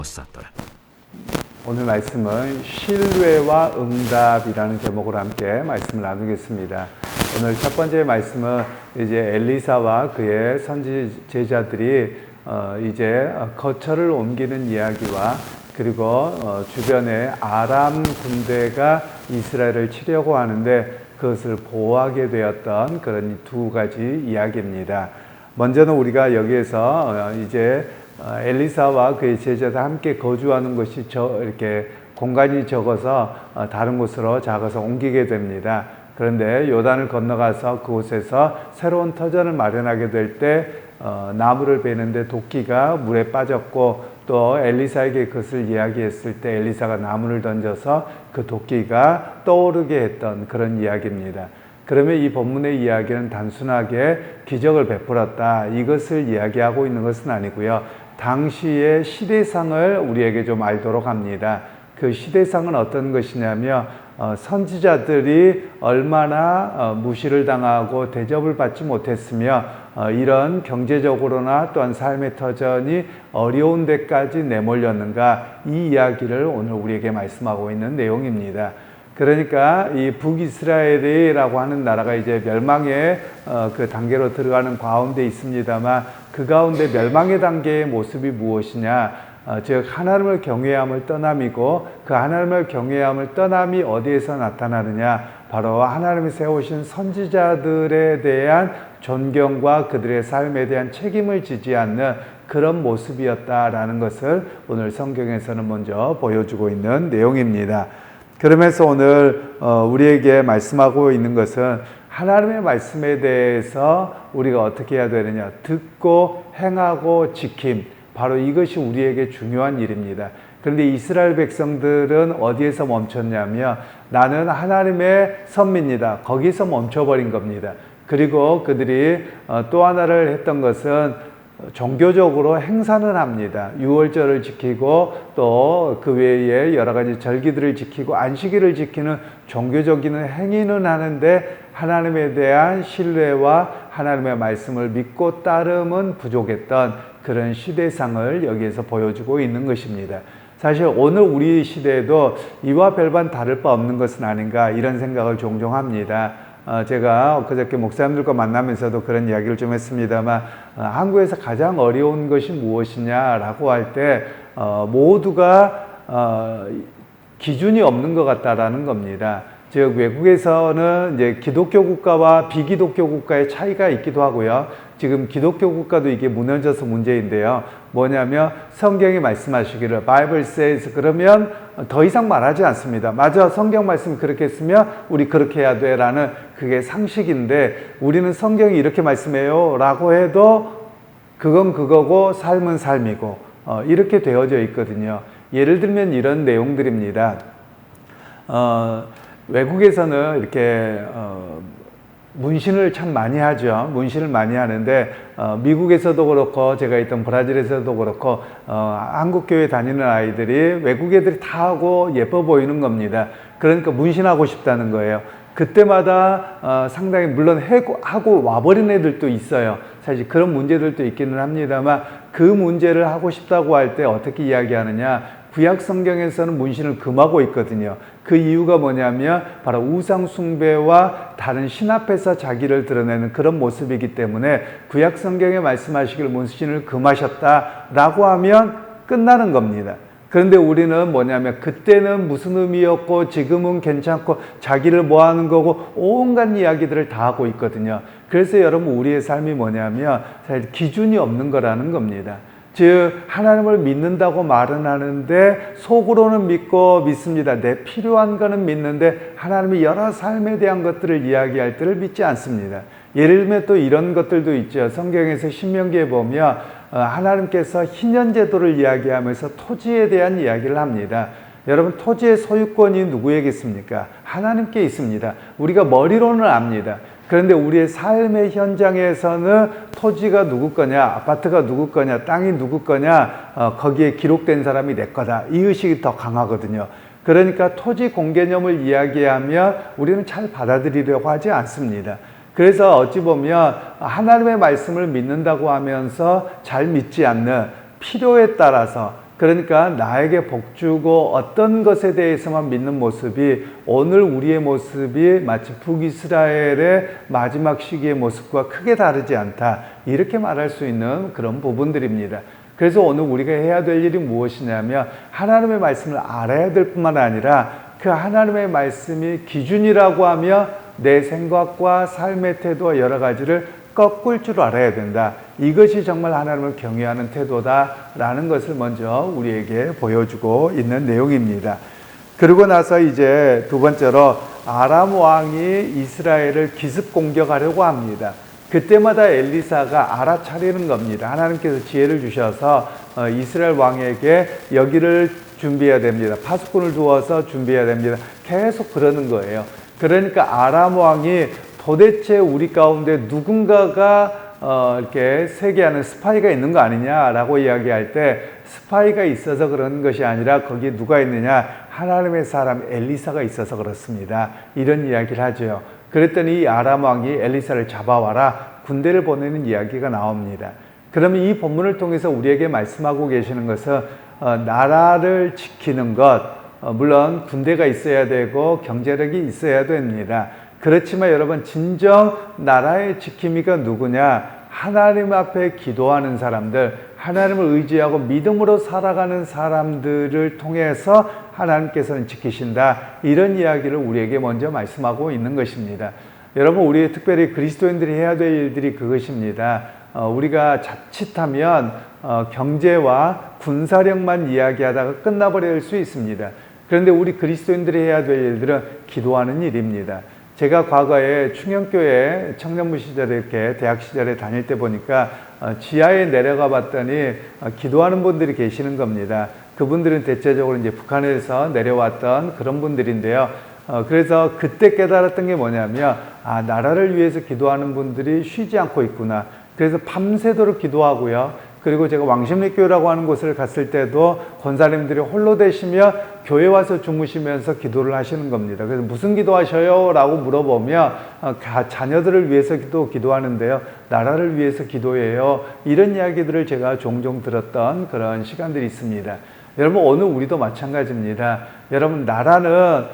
썼더라. 오늘 말씀은 신뢰와 응답이라는 제목으로 함께 말씀을 나누겠습니다. 오늘 첫 번째 말씀은 이제 엘리사와 그의 선지 제자들이 이제 거처를 옮기는 이야기와 그리고 주변에 아람 군대가 이스라엘을 치려고 하는데 그것을 보호하게 되었던 그런 두 가지 이야기입니다. 먼저는 우리가 여기에서 이제 엘리사와 그의 제자들 함께 거주하는 것이 이렇게 공간이 적어서 다른 곳으로 작아서 옮기게 됩니다. 그런데 요단을 건너가서 그곳에서 새로운 터전을 마련하게 될 때 나무를 베는데 도끼가 물에 빠졌고 또 엘리사에게 그것을 이야기했을 때 엘리사가 나무를 던져서 그 도끼가 떠오르게 했던 그런 이야기입니다. 그러면 이 본문의 이야기는 단순하게 기적을 베풀었다 이것을 이야기하고 있는 것은 아니고요. 당시의 시대상을 우리에게 좀 알도록 합니다. 그 시대상은 어떤 것이냐면 선지자들이 얼마나 무시를 당하고 대접을 받지 못했으며 이런 경제적으로나 또한 삶의 터전이 어려운 데까지 내몰렸는가 이 이야기를 오늘 우리에게 말씀하고 있는 내용입니다. 그러니까 이 북이스라엘이라고 하는 나라가 이제 멸망의 그 단계로 들어가는 가운데 있습니다만 그 가운데 멸망의 단계의 모습이 무엇이냐? 즉 하나님을 경외함을 떠남이고 그 하나님을 경외함을 떠남이 어디에서 나타나느냐? 바로 하나님이 세우신 선지자들에 대한 존경과 그들의 삶에 대한 책임을 지지 않는 그런 모습이었다라는 것을 오늘 성경에서는 먼저 보여주고 있는 내용입니다. 그러면서 오늘 우리에게 말씀하고 있는 것은 하나님의 말씀에 대해서 우리가 어떻게 해야 되느냐 듣고 행하고 지킴 바로 이것이 우리에게 중요한 일입니다. 그런데 이스라엘 백성들은 어디에서 멈췄냐면 나는 하나님의 선민이다 거기서 멈춰버린 겁니다. 그리고 그들이 또 하나를 했던 것은 종교적으로 행사는 합니다. 유월절을 지키고 또 그 외에 여러 가지 절기들을 지키고 안식일을 지키는 종교적인 행위는 하는데 하나님에 대한 신뢰와 하나님의 말씀을 믿고 따름은 부족했던 그런 시대상을 여기에서 보여주고 있는 것입니다. 사실 오늘 우리 시대에도 이와 별반 다를 바 없는 것은 아닌가 이런 생각을 종종 합니다. 제가 엊그저께 목사님들과 만나면서도 그런 이야기를 좀 했습니다만 한국에서 가장 어려운 것이 무엇이냐라고 할 때 모두가 기준이 없는 것 같다라는 겁니다. 즉 외국에서는 이제 기독교 국가와 비기독교 국가의 차이가 있기도 하고요. 지금 기독교 국가도 이게 무너져서 문제인데요. 뭐냐면 성경이 말씀하시기를 Bible says 그러면 더 이상 말하지 않습니다. 맞아 성경 말씀이 그렇게 했으면 우리 그렇게 해야 돼 라는 그게 상식인데 우리는 성경이 이렇게 말씀해요 라고 해도 그건 그거고 삶은 삶이고 이렇게 되어져 있거든요. 예를 들면 이런 내용들입니다. 외국에서는 이렇게 문신을 참 많이 하죠. 문신을 많이 하는데 미국에서도 그렇고 제가 있던 브라질에서도 그렇고 한국 교회 다니는 아이들이 외국 애들이 다 하고 예뻐 보이는 겁니다. 그러니까 문신하고 싶다는 거예요. 그때마다 상당히 물론 하고 와버린 애들도 있어요. 사실 그런 문제들도 있기는 합니다만 그 문제를 하고 싶다고 할 때 어떻게 이야기하느냐 구약 성경에서는 문신을 금하고 있거든요. 그 이유가 뭐냐면 바로 우상 숭배와 다른 신 앞에서 자기를 드러내는 그런 모습이기 때문에 구약 성경에 말씀하시길 문신을 금하셨다라고 하면 끝나는 겁니다. 그런데 우리는 뭐냐면 그때는 무슨 의미였고 지금은 괜찮고 자기를 뭐 하는 거고 온갖 이야기들을 다 하고 있거든요. 그래서 여러분 우리의 삶이 뭐냐면 사실 기준이 없는 거라는 겁니다. 즉 하나님을 믿는다고 말은 하는데 속으로는 믿습니다. 내 필요한 거는 믿는데 하나님이 여러 삶에 대한 것들을 이야기할 때를 믿지 않습니다. 예를 들면 또 이런 것들도 있죠. 성경에서 신명기에 보면 하나님께서 희년제도를 이야기하면서 토지에 대한 이야기를 합니다. 여러분 토지의 소유권이 누구에게 있습니까? 하나님께 있습니다. 우리가 머리로는 압니다. 그런데 우리의 삶의 현장에서는 토지가 누구 거냐, 아파트가 누구 거냐, 땅이 누구 거냐, 거기에 기록된 사람이 내 거다. 이 의식이 더 강하거든요. 그러니까 토지 공개념을 이야기하면 우리는 잘 받아들이려고 하지 않습니다. 그래서 어찌 보면 하나님의 말씀을 믿는다고 하면서 잘 믿지 않는 필요에 따라서 그러니까 나에게 복 주고 어떤 것에 대해서만 믿는 모습이 오늘 우리의 모습이 마치 북이스라엘의 마지막 시기의 모습과 크게 다르지 않다. 이렇게 말할 수 있는 그런 부분들입니다. 그래서 오늘 우리가 해야 될 일이 무엇이냐면 하나님의 말씀을 알아야 될 뿐만 아니라 그 하나님의 말씀이 기준이라고 하며 내 생각과 삶의 태도와 여러 가지를 꺾을 줄 알아야 된다. 이것이 정말 하나님을 경외하는 태도다라는 것을 먼저 우리에게 보여주고 있는 내용입니다. 그러고 나서 이제 두 번째로 아람 왕이 이스라엘을 기습 공격하려고 합니다. 그때마다 엘리사가 알아차리는 겁니다. 하나님께서 지혜를 주셔서 이스라엘 왕에게 여기를 준비해야 됩니다. 파수꾼을 두어서 준비해야 됩니다. 계속 그러는 거예요. 그러니까 아람 왕이 도대체 우리 가운데 누군가가 이렇게 세계하는 스파이가 있는 거 아니냐라고 이야기할 때 스파이가 있어서 그런 것이 아니라 거기에 누가 있느냐? 하나님의 사람 엘리사가 있어서 그렇습니다. 이런 이야기를 하죠. 그랬더니 이 아람 왕이 엘리사를 잡아와라 군대를 보내는 이야기가 나옵니다. 그러면 이 본문을 통해서 우리에게 말씀하고 계시는 것은 나라를 지키는 것, 물론 군대가 있어야 되고 경제력이 있어야 됩니다. 그렇지만 여러분 진정 나라의 지킴이가 누구냐? 하나님 앞에 기도하는 사람들, 하나님을 의지하고 믿음으로 살아가는 사람들을 통해서 하나님께서는 지키신다. 이런 이야기를 우리에게 먼저 말씀하고 있는 것입니다. 여러분 우리 특별히 그리스도인들이 해야 될 일들이 그것입니다. 우리가 자칫하면 경제와 군사력만 이야기하다가 끝나버릴 수 있습니다. 그런데 우리 그리스도인들이 해야 될 일들은 기도하는 일입니다. 제가 과거에 충영교회 청년부 시절에 이렇게 대학 시절에 다닐 때 보니까 지하에 내려가 봤더니 기도하는 분들이 계시는 겁니다. 그분들은 대체적으로 이제 북한에서 내려왔던 그런 분들인데요. 그래서 그때 깨달았던 게 뭐냐면 나라를 위해서 기도하는 분들이 쉬지 않고 있구나. 그래서 밤새도록 기도하고요. 그리고 제가 왕십리교회라고 하는 곳을 갔을 때도 권사님들이 홀로 되시며 교회 와서 주무시면서 기도를 하시는 겁니다. 그래서 무슨 기도하셔요? 라고 물어보면 자녀들을 위해서 기도하는데요. 나라를 위해서 기도해요. 이런 이야기들을 제가 종종 들었던 그런 시간들이 있습니다. 여러분 오늘 우리도 마찬가지입니다. 여러분 나라는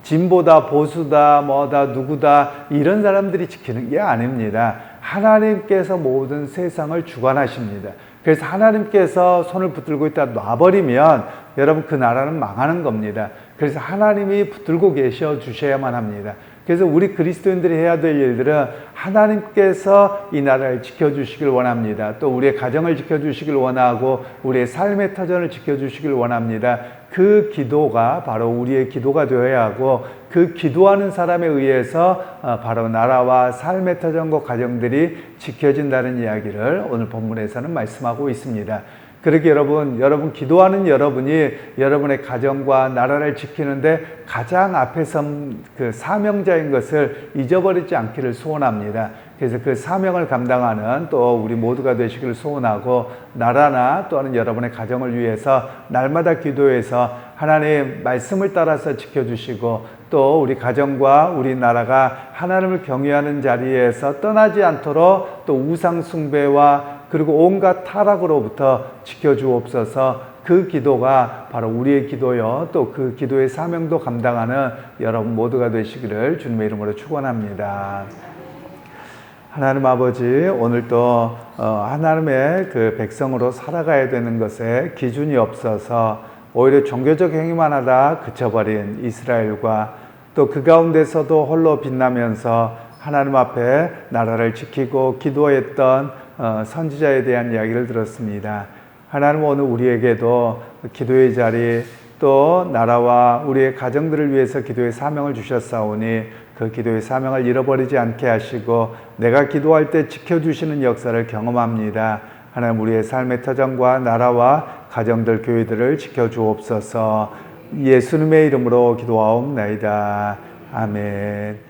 진보다 보수다 뭐다 누구다 이런 사람들이 지키는 게 아닙니다. 하나님께서 모든 세상을 주관하십니다. 그래서 하나님께서 손을 붙들고 있다 놔버리면 여러분 그 나라는 망하는 겁니다. 그래서 하나님이 붙들고 계셔 주셔야만 합니다. 그래서 우리 그리스도인들이 해야 될 일들은 하나님께서 이 나라를 지켜주시길 원합니다. 또 우리의 가정을 지켜주시길 원하고 우리의 삶의 터전을 지켜주시길 원합니다. 그 기도가 바로 우리의 기도가 되어야 하고 그 기도하는 사람에 의해서 바로 나라와 삶의 터전과 가정들이 지켜진다는 이야기를 오늘 본문에서는 말씀하고 있습니다. 그렇게 여러분 기도하는 여러분이 여러분의 가정과 나라를 지키는데 가장 앞에 선 그 사명자인 것을 잊어버리지 않기를 소원합니다. 그래서 그 사명을 감당하는 또 우리 모두가 되시기를 소원하고 나라나 또는 여러분의 가정을 위해서 날마다 기도해서 하나님 말씀을 따라서 지켜주시고 또 우리 가정과 우리 나라가 하나님을 경외하는 자리에서 떠나지 않도록 또 우상 숭배와 그리고 온갖 타락으로부터 지켜주옵소서. 그 기도가 바로 우리의 기도요. 또 그 기도의 사명도 감당하는 여러분 모두가 되시기를 주님의 이름으로 축원합니다. 하나님 아버지, 오늘도 하나님의 그 백성으로 살아가야 되는 것에 기준이 없어서 오히려 종교적 행위만 하다 그쳐버린 이스라엘과 또 그 가운데서도 홀로 빛나면서 하나님 앞에 나라를 지키고 기도했던 선지자에 대한 이야기를 들었습니다. 하나님 오늘 우리에게도 기도의 자리 또 나라와 우리의 가정들을 위해서 기도의 사명을 주셨사오니 그 기도의 사명을 잃어버리지 않게 하시고 내가 기도할 때 지켜주시는 역사를 경험합니다. 하나님 우리의 삶의 터전과 나라와 가정들 교회들을 지켜주옵소서. 예수님의 이름으로 기도하옵나이다. 아멘.